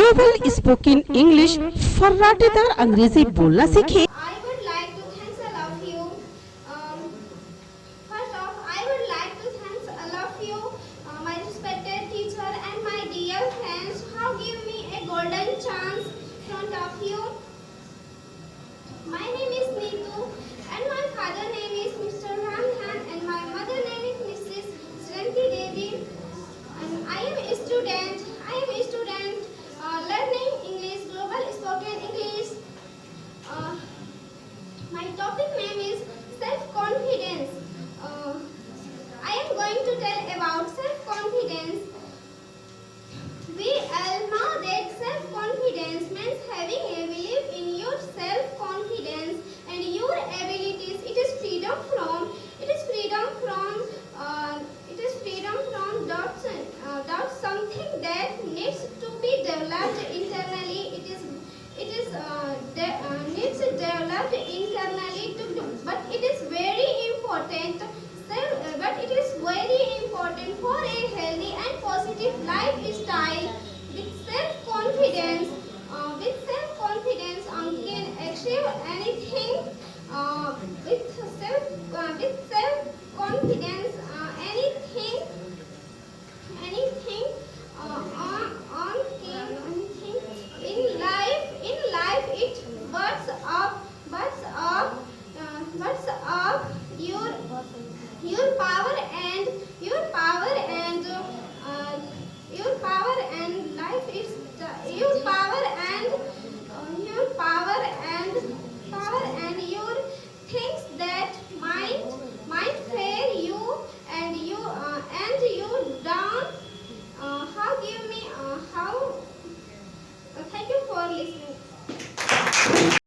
Global spoken English फर्राटेदार अंग्रेजी बोलना सीखें। I would like to thank all of you. Um, First off, I would like to thank all of you, my respected teacher and my dear friends, who give me a golden chance front of you. My name is Neetu, and my father name is Mr.Ghulam, and my mother name is Mrs. Srinti Devi. And I am a student. Learning English, global spoken English. Uh, my topic name is self-confidence. I am going to tell about self-confidence. We all know that self-confidence means having a belief in your self-confidence and your abilities. It is freedom from doubts, something that needs to be developed internally. Needs developed internally but it is very important. But it is very important for a healthy and positive lifestyle. With self-confidence, one can achieve anything. With self-confidence, anything anything in life it buts up your power and life is your power and your things that might fail you and you down. Thank you for listening.